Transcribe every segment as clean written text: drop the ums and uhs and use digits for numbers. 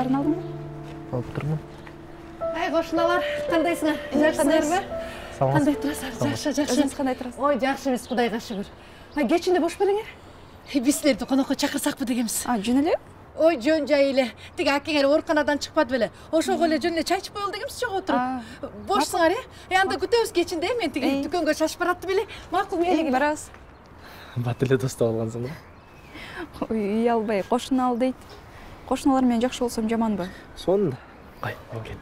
Барын алдыңбы? Алып тұрмын. Ай, кошуналар, кандайсыңар? Жакшысыңарбы? Кандай турасыңар? Жакшы. Өзүңүз кандай турасыз? Ой, жакшы эмес, Кудайга шүгүр. Ай, кечинде бош бериңер. Биз силерди конокко чакырсакпы дегенбиз. Жөн эле? Ой, жөн жай эле. Тиги акеңер ооруканадан чыкпады беле. Ошого эле жөн эле чай ичип коелу дегенбиз жок отуруп. Бошсуңар, анда күтөбүз кечинде, мен тиги дүкөнгө шашып баратты беле. Макул, мейли барабыз. Бат эле доступ алгансың ба? Ой, үй албай, кошуна ал дейт. Кошуналар менен жакшы болсом жаманбы? Сонда. Кай, мен кеттим.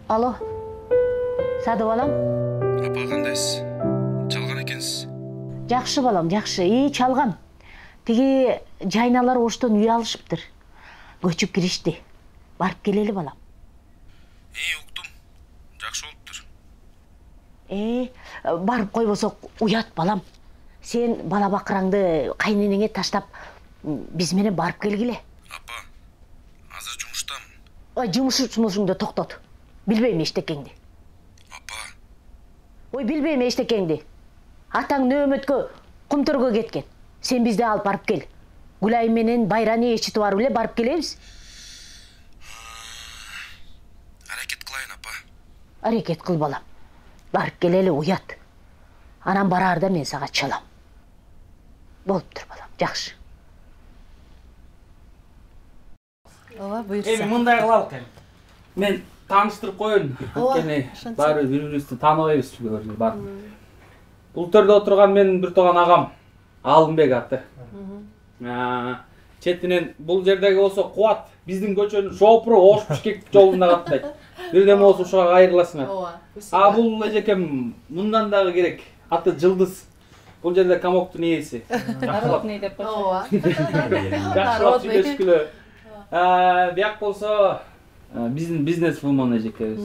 Алло, Сады балам? Апа, кандайсыз? Чалган экенсиз? Жакшы балам, жакшы. Чалгам. Тиги жайналар оштон үй алышыптыр. Көчүп киришти. Барып келели балам. Уктум. Жакшы болуптур. Барып койбосок уят балам. Сен бала бакыраңды кайненеңе таштап, биз менен барып келгиле. Апа, азыр жумуштамын. Жумушуңду токтот. Билбейм эчтекеңди. Апа. Ой, билбейм эчтекеңди. Атаң нөөмөткө Кумтөргө кеткен. Сен бизди алып барып кел. Гүлай менен Байрани эчити барып эле барып келебиз. Аракет кылайын, апа. Аракет кыл балам. Барып келели, уят. Анан бараарда мен сага чалам. Болуптур балам, жакшы. Ооба, буйрса. Мындай кылалык эми. Мен тааныштырып коеюн. Анткени баары бири-бирибизди тааныбайбыз чүгүр бар. Бул төрдө отурган менин бир тууган агам, Алымбек аты. Четинен бул жердеги болсо Кубат, биздин көчөнүн шоопуру Ош Бишкек жолунда каттайт. Бирдеме болсо ушуга кайрыласыңар. Ооба. Бул эжекем мындан дагы керек. Аты Жылдыз. Бул жерде комоктун ээси. Народный деп койсо. Ооба. Жакшылап сүйлөшкүлө. Бияк болсо биздин бизнес-вумен эжекебиз.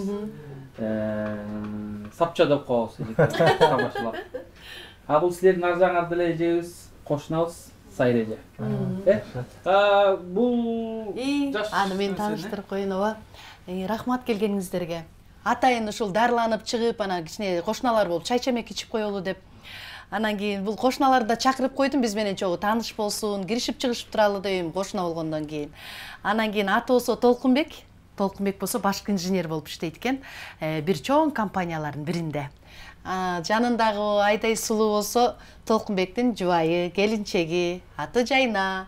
Сапча деп коебуз эжеке. Тамашалап. Бул силердин аржаңарда эле эжебиз, кошунабыз Сайыр эже. Бул аны мен тааныштырып коеюн, ооба. Рахмат келгениңиздерге. Атайын ушул дарыланып чыгып, анан кичине кошуналар болуп чай чемек ичип коелу деп. Анан кийин бул кошуналарды да чакырып койдум, биз менен чогуу тааныш болсун, киришип чыгышып туралы дейм, кошуна болгондон кийин. Анан кийин аты болсо Толкунбек. Толкунбек болсо башкы инженер болуп иштейт экен. Бир чоң компаниялардын биринде. Жанындагы айдай сулуу болсо Толкунбектин жубайы, келинчеги, аты Жайна.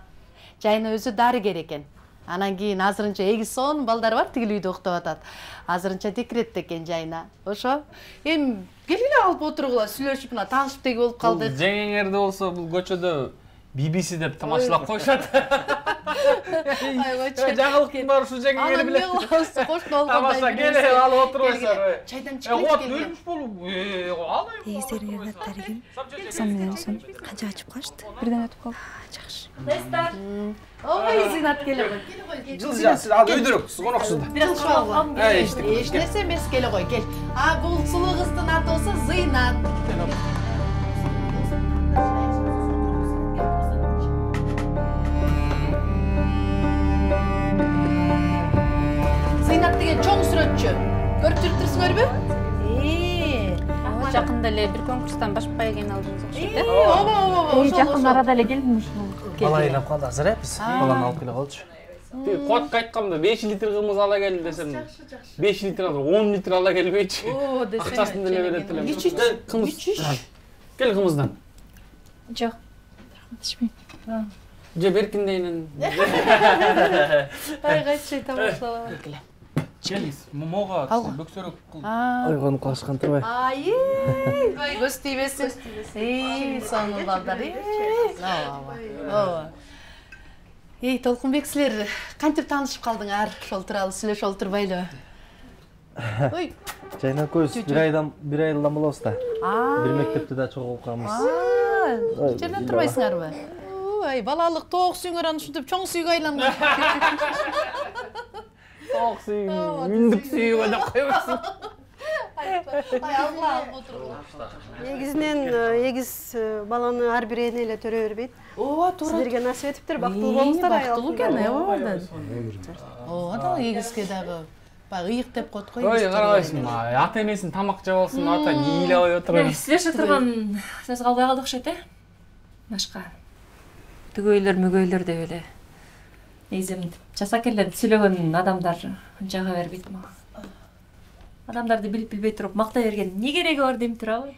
Жайна өзү дарыгер экен. Анан кийин азырынча эгиз сонун балдары бар, тигил үйдө октоп атат. Азырынча декретте экен Жайна. Ошо. Эми келгиле алып отургула, сүйлөшүп мына таанышып деги болуп калдык. Жеңеңерде болсо бул көчөдө BBC деп тамашалап коюшат. Жаңылыктын баары ушу жеңеңер билет. Анан эмне кылабыз? Кошуна болгондой. Тамаша келе алып отурбайсыңар. Чайдан чыгып келгиле. Өлмүш болуп. Алайын. Эгиздерге каттарыгын сон менен сон канча ачып калышты. Бирден өтүп калды. Жакшы. Достар. Ой, Зинат келе кой. Жылжасы, ал өйдүрүп, коноксузда. Бираз чоң. Эч нерсе эмес, келе кой, кел. Бул сулуу кыздын аты болсо Зыйнат. Зыйнат деген чоң сүрөтчү. Көрүп туруптурсуңарбы? Жакында эле бир конкурстан баш байгени алдыңыз окшойт. Ооба. Жакын арада эле келдим ушуну. Бала ыйлап калды азыр, биз баланы алып келе калчу. Куатка айтканда 5 литр кымыз ала кел десем, 5 литр азыр 10 литр ала келбейчи. Акчасын деле берет элем. Кымыз. Кел кымыздан. Жок. Рахмат ичпейм. Же беркиндейин. Ай, кайсы тамашалап келе. Келиңиз, мога бөксөрөк кыл. Ойгонуп калышкан турбай. Көз тийбесин. Сонун балдар. Ооба. Толкунбек, силер кантип таанышып калдыңар? Ошол тууралуу сүйлөшүп отурбайлыбы? Ой. Жайна көз бир айдан болобуз да. Бир мектепте да чогуу окуганбыз. Жерден турбайсыңарбы? Ой, балалык тоок сүйүңөр аны ушинтип чоң сүйгө айланган. Тоок сүйүү, мүндүк сүйүүгө деп койбойсуң. Негизинен эгиз баланы ар бир эне эле төрө бербейт. Ооба, туура. Силерге насип этиптир, бактылуу болуңуздар. Бактылуу экен, абдан. Ооба да эгизге дагы баягы ыйык деп коет го. Ой, карабайсың, ата энесин тамак жеп алсын, ата нийлеп отурган. Сүйлөшүп турган сөз калбай калды окшойт, Башка түгөйлөр мүгөйлөр деп эле эзим жасакерлерди сүйлөгөн адамдар жага бербейт мага. Адамдарды билип билбей туруп мактай берген эмне кереги бар дейм турабы?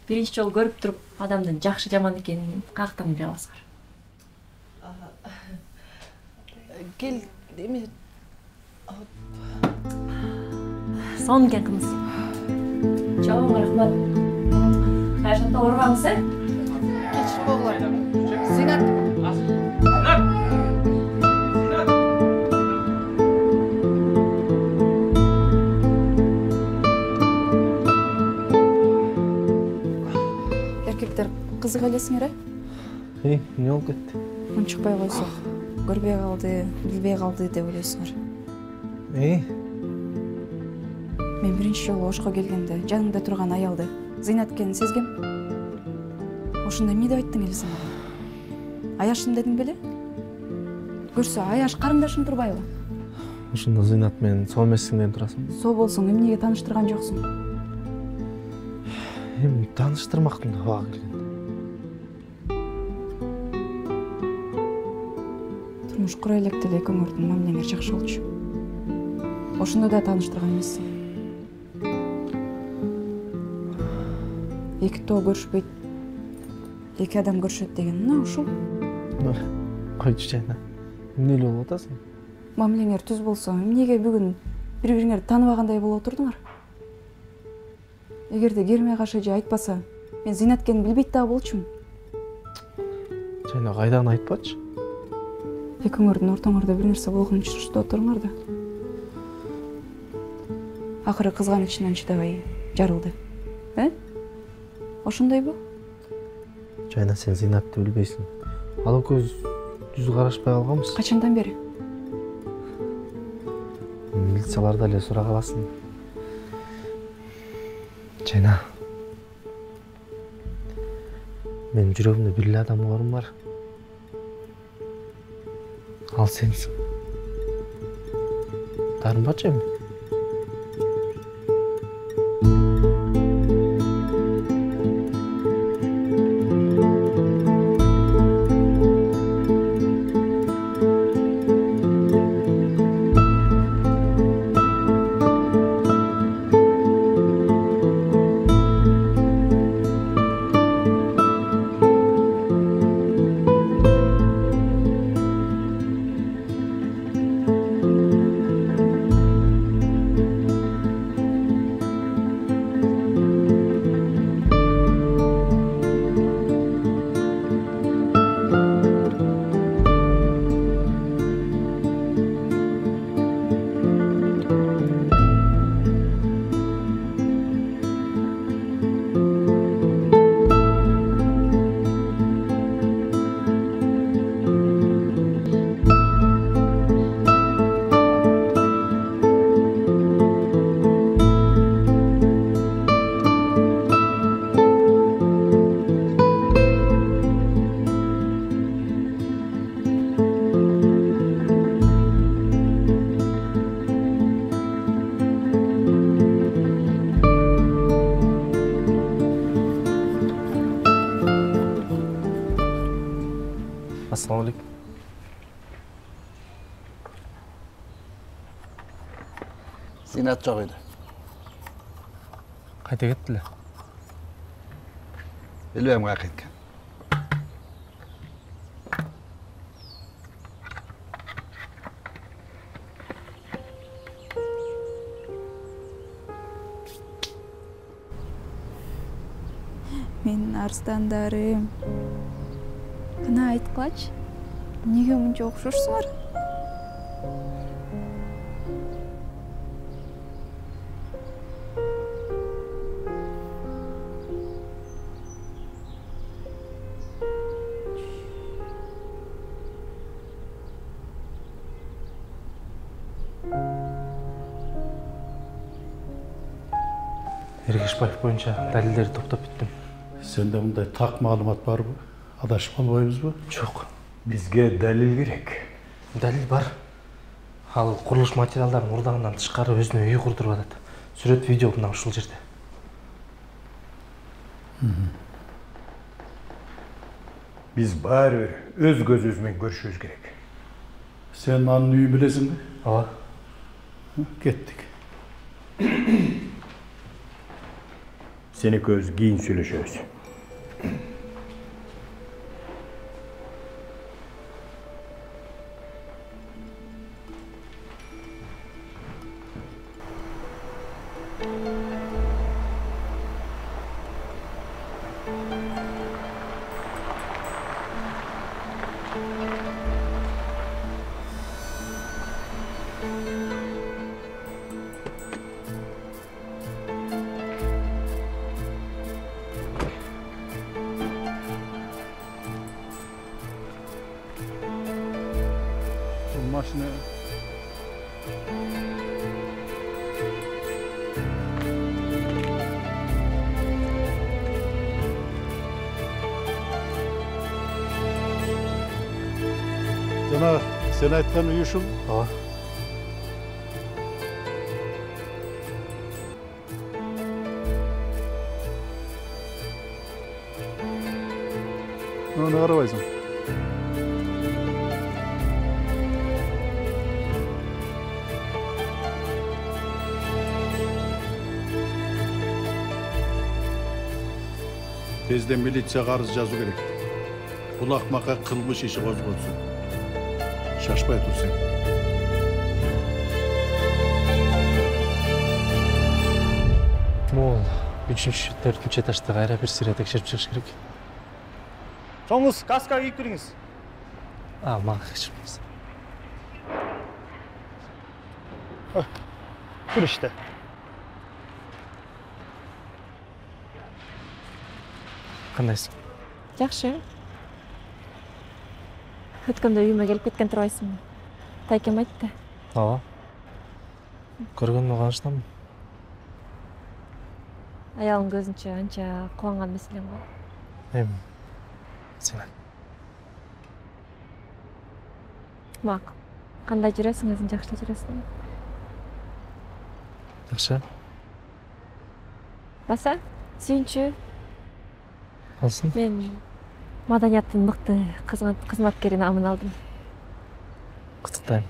Биринчи жолу көрүп туруп адамдын жакшы жаман экенин каяктан биле аласыңар? Кел, эме Сонун экен кымыз. Чоң рахмат. Кайшанта оорубаңыз, кечип койгула. Зинат. Эркектер кызык элесиңер, эмне болуп кетти? Унчукпай койсок, көрбөй калды, билбей калды деп ойлойсуңар. Мен биринчи жолу Ошко келгенде жанымда турган аялды Зинат экенин сезгем. Ошондо эмне деп айттың эле сен мага? Аяшым дедиң беле? Көрсө, аяш карындашым турбайбы? Ошондо Зинат менен соо эмессиң деп турасың? Соо болсоң эмнеге тааныштырган жоксуң? Эми тааныштырмактын абага келгенде. Турмуш кура электе эле экөөңөрдүн мамилеңер жакшы болчу. Ошондо да тааныштырган эмессиң. Эки тоо көрүшпөйт, эки адам көрүшөт деген мына ушул. Койчу Жайна, эмне эле болуп атасың? Мамилеңер түз болсо, эмнеге бүгүн бири-бириңерди тааныбагандай болуп отурдуңар? Эгерде Керме кашы же айтпаса, мен Зинат экенин билбейт дагы болчумун. Жайна кайдагы айтпачы. Экөөңөрдүн ортоңордо бир нерсе болгон үчүн ушунда отуруңар да. Акыры кызганычынан чыдабай жарылды. Ошондойбу? Жайна, сен Зинатты билбейсиң. Ал экөөбүз жүз карашпай калганбыз. Качандан бери? Милицияларда эле сурап аласың. Жайна, менин жүрөгүмдө бир эле адам орун бар. Ал сенсиң. Таарынбачы эми? Assalamu alaikum. Zinat жок эле. Кайда кеттилер? Билбейм каяка кеткен. Менин арстандарым. Кына айткылачы, эмнеге мынча окшошсуңар? Ешбаев боюнча далилдерди топтоп бүттүм. Сенде мындай так маалымат барбы? Адашып калбайбызбы? Жок. Бизге далил керек. Далил бар. Ал курулуш материалдарын урдагындан тышкары өзүнө үй курдуруп атат. Сүрөт, видео мына ушул жерде. Биз баары өз көзүбүз менен көрүшүбүз керек. Sen anın үйүн билесиңби? Ооба. Кеттик. Сени көз кийин сүйлөшөбүз. Машина Жана сен айткан үй ушул? Ооба. Мына карабайсың. Тезде милицияга арыз жазуу керек. Бул акмакка кылмыш иши козголсун. Шашпай турсаң. Мол 3-4 этажда кайра бир сыйра текшерип чыгыш керек. Чоңуз, каска кийип кириңиз. Мага кечирмеңиз. Тур иште. Кандайсың? Жакшы. Өткөндө үйүмө келип кеткен турбайсыңбы? Тайкем айтты. Ооба. Көргөнүмө кубанычтамын. Аялым көзүнчө анча кубанган маселем го. Эми сен Мак, кандай жүрөсүң, өзүң жакшы жүрөсүң? жакшы. Баса, сүйүнчү. Алсын. Мен маданияттын мыкты кызматкерин амын алдым. Куттуктайм.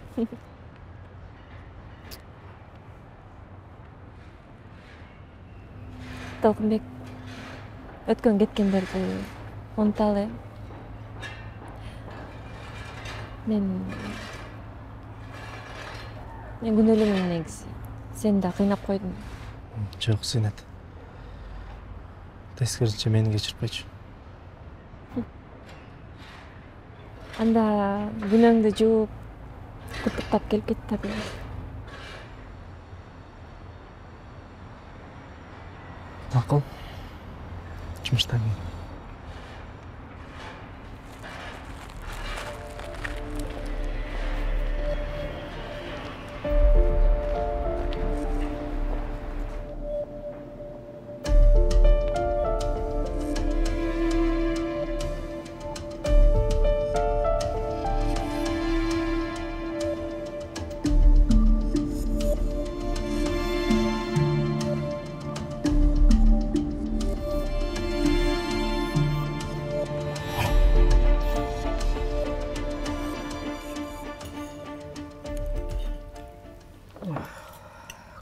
Толкунбек, өткөн кеткендерди унуталы. Мен күнөөлөнөм негизи. Сени да кыйнап койдум. Жок, Зинат. Тескерисинче мени кечирпейчү. Анда күнөөңдү жууп, куттуктап келип кет таби. Макул. Жумуштан кийин.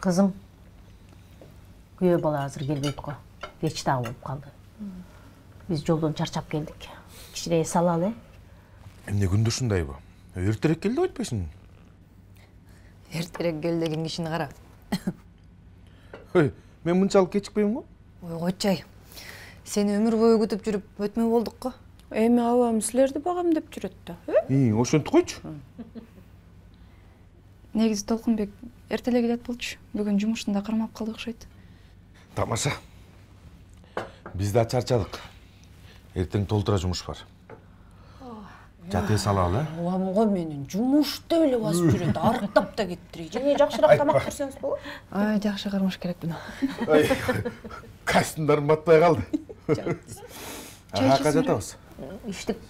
Kızım, kүйөө бала азыр келбейт го. Кеч дагы болуп калды. Биз жолдон чарчап келдик. Кичине эс алалы. Эмне күндү ушундайбы? Эртерээк келди деп айтпайсың? Эртерээк кел деген кишини кара. Ой, мен мынчалык кечикпейм го? Ой, койчай. Сени өмүр бою күтүп жүрүп өтмө болдук го. Эми абам силерди багам деп жүрөт да. Ошентип койчу. Негизи Толкунбек эртеле келет болчу. Бүгүн жумушунда кармап калды окшойт. Тамаша. Биз да чарчадык. Эртең толтура жумуш бар. Жате салалы. Уамға менің жұмышты өлі басып жүреді, арықтап да кеттірей. Және жақшырақ тамақ берсеңіз болады? Ай, жақшы қармаш керек бұны. Костюмдарым батпай қалды. Аға жатабыз. Іштік.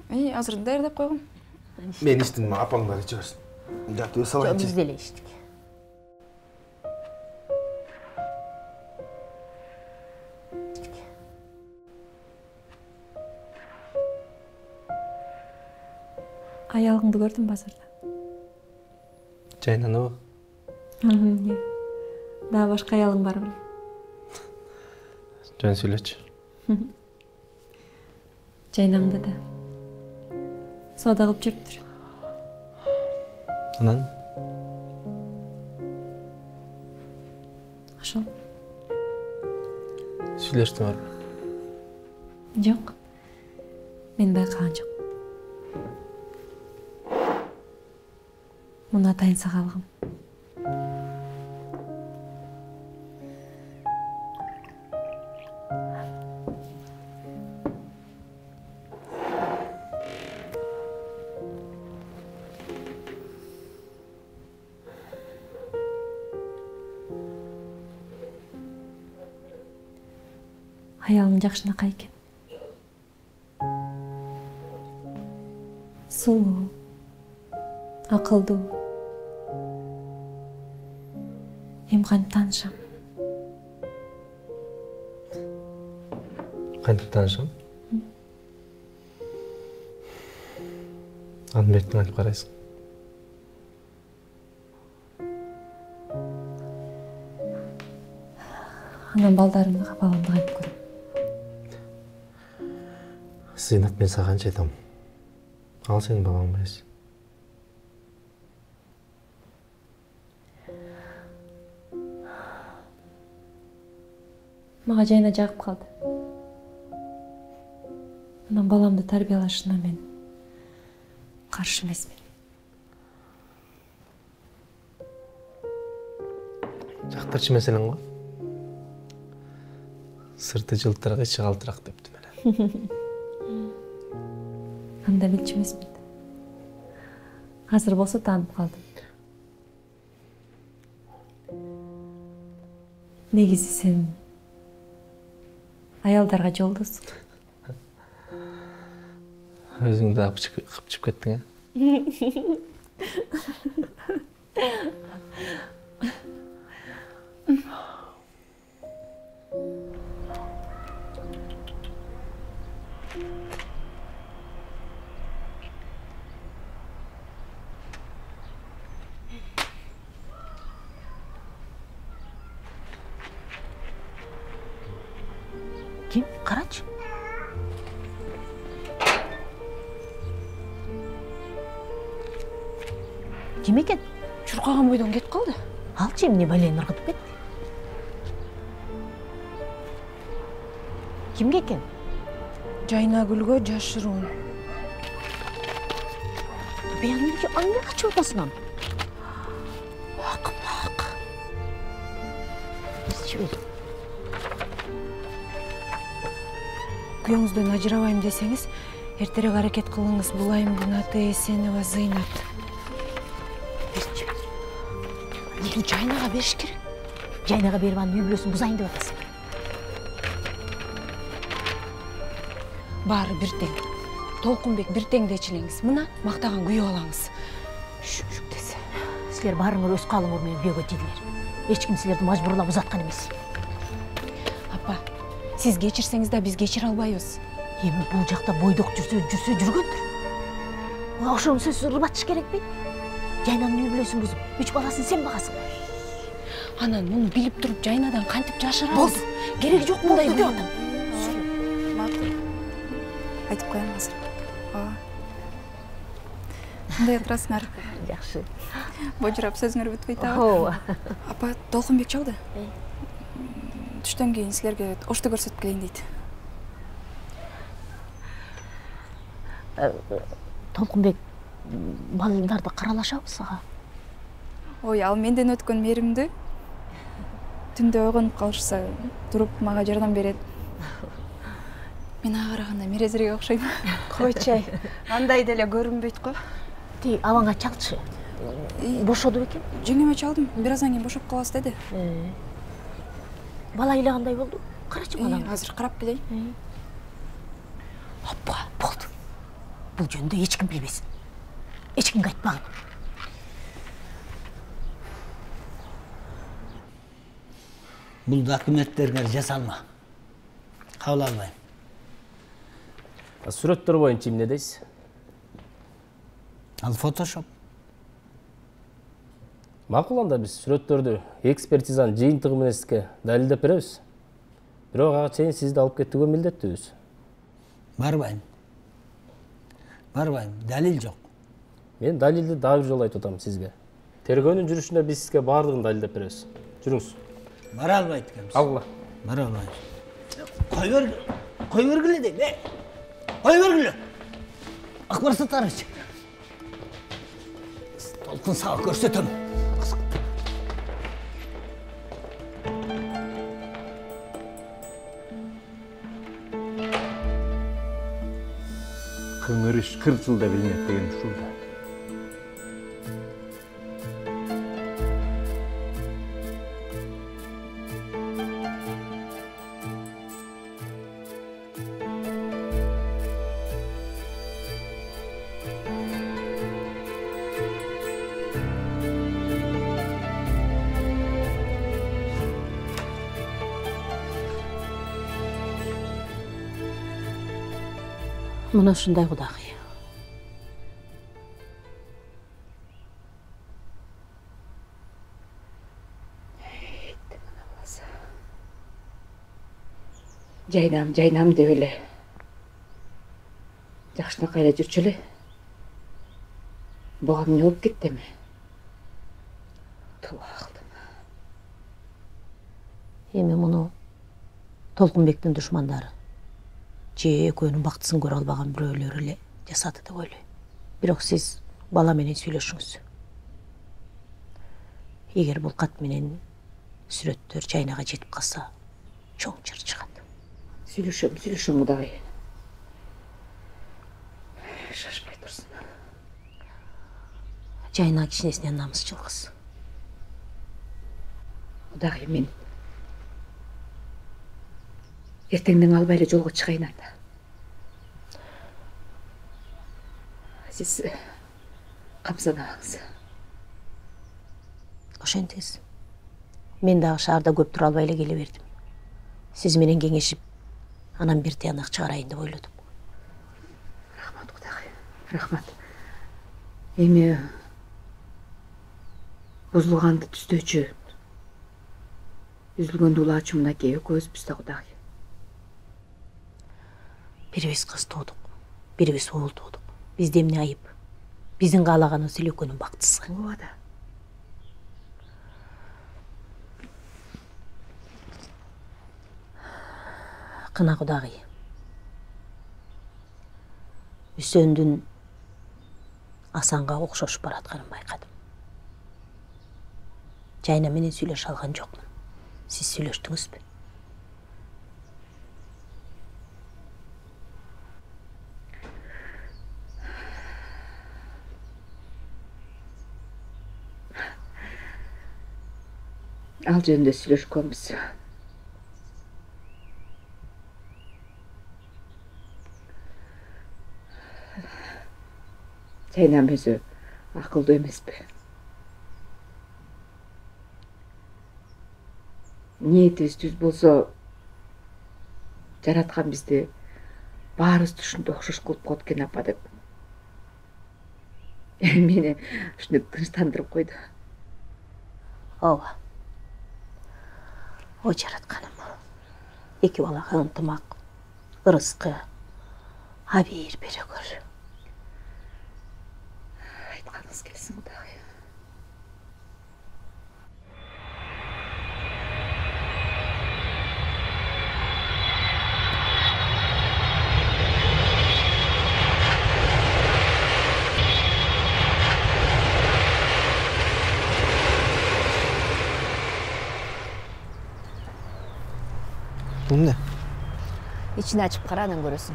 Азыр даярдап қойғым. Мен іштім, апаңдар içe берсін. Жатып салайын. Біз деле іштік. Аялыңды көрдім базарда. Жайнаны ба? Иә. Да, башқа аялың бар білем. Жөн сөйлечі. Жайнаңды да. Сода қылып жүріп тұр. Анан? Ашыл. Сөйлештің бар ба? Жоқ. Мен байқаған жоқ. Мұны атайын сағалығым. Аялың жақшынақа екен. Сұлу, ақылды. Емған танышам. Қантып танышам? Анбеттің айтып қарайсың. Анан балдарымды қапалымды қайтып көрім. Зейнат, мен саған жетам. Ал сен балаң байыз. Маға жайна жағып қалды. Анан баламды тәрбиялашына мен қаршы емесмін. Жақтыршы мәселен ғой. Сырты жылтырақ, іші қалтырақ депті менен. Анда білші емесмін. Қазір болса танып қалдым. Негізі сен аялдарға жолдасың. Өзіңді қыпчып кеттің, ә? Kim? Karaç? Kim eкен? Чуркаган бойдон кетип калды. Алчы эмне бален ыргытып кетти. Кимге экен? Жайнагүлгө жашыруун. Беяныңки аңга качып атасың ам? Акымак. Күйөөңүздөн ажырабайм десеңиз, эртерээк аракет кылыңыз. Булайымдын аты Эсенова Зыйнат. Муну Жайнага бериш керек. Жайнага берип анын үй бүлөсүн бузайын деп атасың. Баары бир тең. Толкунбек бир теңдечилеңиз. Мына мактаган күйөө алаңыз. Шүк десе. Силер баарыңар өз каалыңар менен күйөөгө тийдиңер. Эч ким силерди мажбурлап узаткан эмес. Апа, сиз кечирсеңиз да биз кечире албайбыз. Эми бул жакта бойдок жүрсө жүргөндүр. Ошону сөз ырбатыш керекпи? Жайнанын үй бүлөсүн бузуп, 3 баласын сен багасың. Анан муну билип туруп Жайнадан кантип жашырабыз? Кереги жок мындай деп атам. Макул. Айтып коем азыр. Кандай отурасыңар? Жакшы. Божурап сөзүңөр бүтпөйт а? Ооба. Апа, Толкунбек чалды. Түштөн кийин силерге ошто көрсөтүп келейин дейт. Толкунбек балдарды каралашабыз ага. Ой, ал менден өткөн мээримди түндө ойгонуп калышса, туруп мага жардам берет. Мен ага караганда мерезерге окшойм. Койчай. Андай деле көрүнбөйт го. Ти абаңа чалчы. Бошоду бекен? Жеңеме чалдым. Бир аздан кийин бошоп калабыз деди. Бала ыйлагандай болду. Карачы балаңа. Азыр карап келейин. Апа, болду. Бул жөнүндө эч ким билбесин. Эч кимге айтпагын. Бул документтерге жасалма. Кабыл албайм. Сүрөттөр боюнча эмне дейсиз? Ал фотошоп. Макул анда биз сүрөттөрдү экспертизанын жыйынтыгы менен далилдеп беребиз. Бирок ага чейин сизди алып кетүүгө милдеттүүбүз. Барбайм. Далил жок. Мен далилди дагы бир жолу айтып атам сизге. Тергөөнүн жүрүшүндө биз сизге баардыгын далилдеп беребиз. Жүрүңүз. Бара албайт экенбиз. Алгыла. Бара албайм. Кой бергиле дейм, Кой бергиле. Акбар Саттарович. Толкун сага көрсөтөм. Кыңыр иш 40 жылда билинет деген ушул да. Мына ушундай кудагый. Жайнам деп эле. Жакшына кайра жүрчү эле. Буга эмне болуп кеттими? Тула кылдым. Эми муну Толкунбектин душмандары же экөөнүн бактысын көрө албаган бирөөлөр эле жасады деп ойлойм. Бирок сиз бала менен сүйлөшүңүз. Эгер бул кат менен сүрөттөр жайнага жетип калса, чоң чыр чыгат. Сүйлөшөм кудагый. Шашпай турсун. Жайна кичинесинен намысчыл кыз. Кудагый, мен эртеңден албай эле жолго чыгайын анда. Сиз камсанабаңыз. Ошентиңиз. Мен дагы шаарда көп тура албай эле келе бердим. Сиз менен кеңешип, анан бир тыянак чыгарайын деп ойлодум. Рахмат кудагый. Рахмат. Эми бузулганды түздөчү, үзүлгөндү улаачу мынакей экөөбүз да кудагый. Бирибиз кыз туудук, бирибиз уул туудук. Бизде эмне айып? Биздин каалаганыбыз эле экөөнүн бактысы. Ооба да. Кына кудагый. Үсөндүн Асанга окшошуп баратканын байкадым. Жайна менен сүйлөшө алган жокмун. Сиз сүйлөштүңүзбү? Ал жөнүндө сүйлөшкөнбүз. Жайнам өзү акылдуу эмеспи? Ниетибиз түз болсо, жараткан бизди баарыбызды ушундай окшош кылып коет экен апа деп. Мени ушинтип тынчтандырып койду. Ооба. Ой жаратканым. Эки балага ынтымак, ырыскы, абийир бере көр. Айтканыңыз келсин кудагый. Эмне? ичин ачып кара, анан көрөсүң.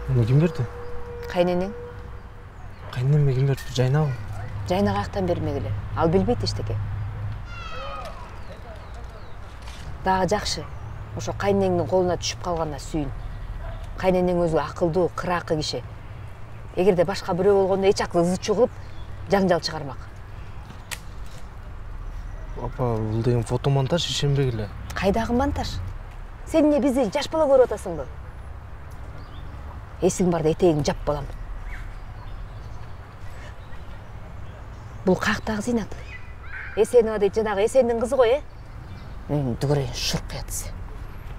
Муну ким берди? Кайненең. Кайненеме ким берди? Жайнабы? Жайна каяктан бермегиле. Ал билбейт эчтеке. Дагы жакшы. Ошо кайненеңдин колуна түшүп калганына сүйүн. Кайненең өзү акылдуу, кыракы киши. Эгерде башка бирөө болгондо эч акыл ызы чогулуп, жаңжал чыгармак. Апа, бул деген фотомонтаж, ишенбегиле. Кайдагы монтаж? Сен эмне бизди жаш бала көрүп атасыңбы? Эсиң барда этегиң жап балам. Бул каяктагы Зинат? Эсенова дейт, жанагы Эсендин кызы го, Дүгөрөйүн шурк ятсы.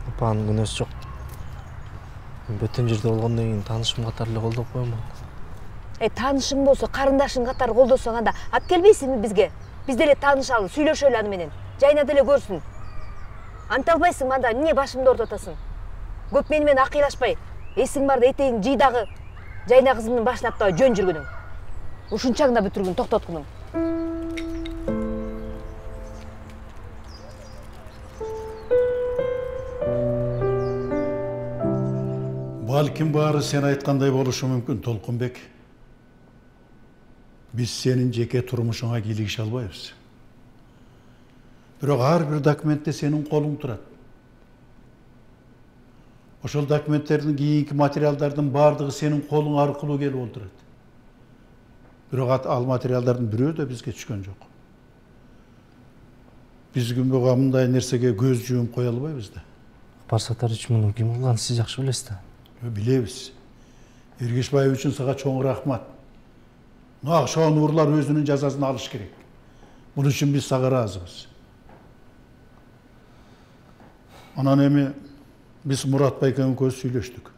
Апа, анын күнөөсү жок. Бөтөн жерде болгондон кийин таанышым катары эле колдоп коемун. Таанышың болсо, карындашың катары колдосоң анда ат келбейсиңби бизге? Биз деле таанышалы, сүйлөшөлү аны менен. Жайна деле көрсүн. Анта албайсың анда эмне башымды ортотосуң? Көп мени менен акыйлашпай, эсиң барда этегиң жыйдагы Жайна кызымдын башын аттабай жөн жүргүнүң. Ушунчаңда бүтүргүн, токтоткунуң. Балким баары сен айткандай болушу мүмкүн, Толкунбек. Биз сенин жеке турмушуңа кийлигише албайбыз. Бирок ар бир документте сенин колуң турат. Ошол документтердин кийинки материалдардын баардыгы сенин колуң аркылуу келип олтурат. Бирок ал материалдардын бирөө да бизге түшкөн жок. Биз күнбөгө мындай нерсеге көз жумуп кое албайбыз да. Барсатарыч, муну ким кылганын сиз жакшы билесиз да. Билебиз. Эргешбаев үчүн сага чоң рахмат. Ошол нурлар өзүнүн жазасын алыш керек. Бул үчүн биз сага ыраазыбыз. Анан эми биз Мурат байкең көз сүйлөштүк.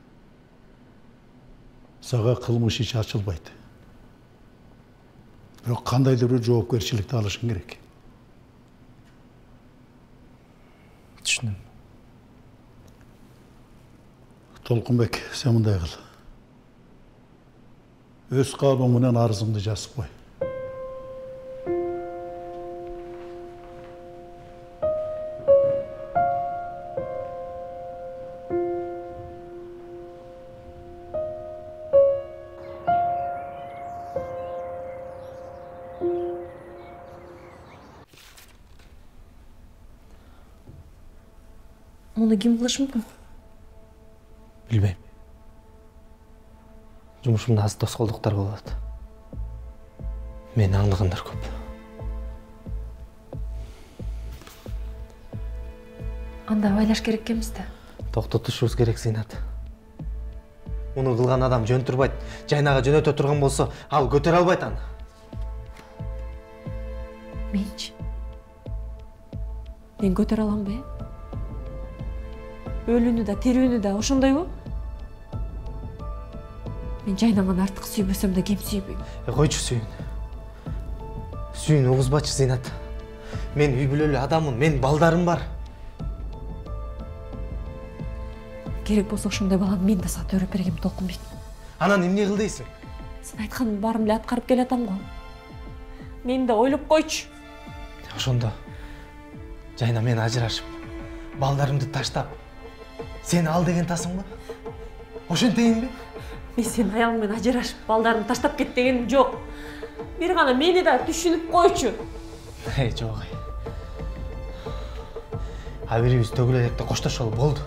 Сага кылмыш иши ачылбайт. Бирок кандайдыр бир жоопкерчиликти алышың керек. Түшүндүм. Толкунбек, сен мындай кыл. Өз калыбың менен арызыңды жазып кой. Муну ким кылышы мүмкүн? Билбейм. Жумушумда аз тоскоолдуктар болот. Мени аңдыгандар көп. Анда байлаш керек экенбиз да. Токтотушубуз керек, Зинат. Муну кылган адам жөн турбайт. Жайнага жөнөтө турган болсо, ал көтөрө албайт аны. Менчи? Мен көтөрө аламбы? Өлүүнү да, тирүүнү да ошондойбу? Мен Жайнаман артык сүйбөсөм да кем сүйбөйм. Койчу сүйүн. Сүйүн угузбачы, Зинат. Мен үй бүлөлүү адаммын, менин балдарым бар. Керек болсо ошондой баланы мен да сага төрөп бергем, Толкунбек. Анан эмне кыл дейсиң? Сен айтканын баарын эле аткарып келатам го. Мени да ойлоп койчу. Ошондо Жайна мен ажырашып, балдарымды таштап, сени ал деген тасыңбы? Ошентейинби? Мен сенин аялың менен ажырашып, балдарымды таштап кет дегеним жок. Бир гана мени да түшүнүп койчу. Жок. Абирибиз төгүл электе коштошолу болду.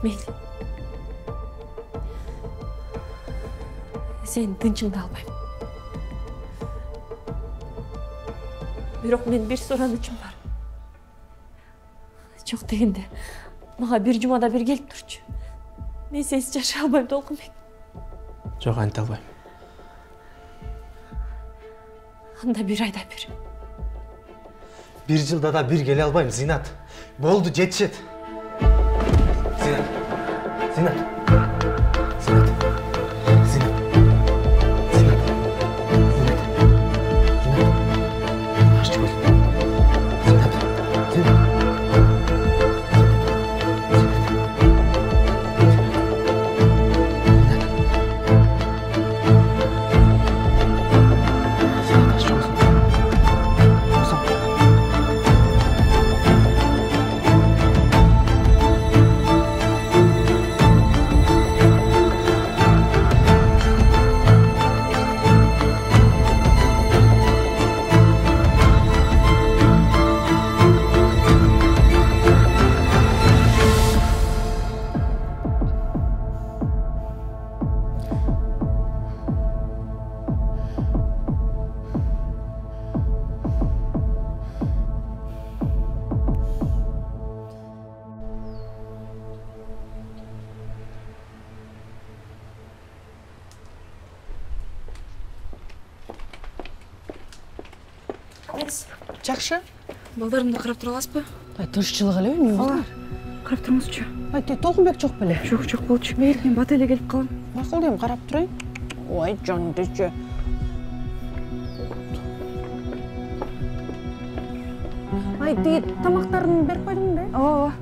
Мейли. Сенин тынчыңды албайм. Бирок мен бир суранычым бар. Жок дегенде, мага бир жумада бир келип турчу. Мен сенсиз жашай албайм, Толкунбек. Жок, анте албайм. Анда бир айда бир. Бир жылда да бир келе албайм, Зинат. Болду, жетишет. Зинат. Зинат. Зинат. Зинат. Зинат. Зинат. Аччы бол. Зинат. Зинат. калайсыз? Жакшы. Балдарымды карап тура аласызбы? Тынччылык эле, эмне болду? Карап турмузчу. Толкунбек жок беле? Жок болчу. Мен бат эле келип калам. Макул дейм, карап турайын. Ой, жандычы. Тиги тамактарын берип койдуң да? Ооба.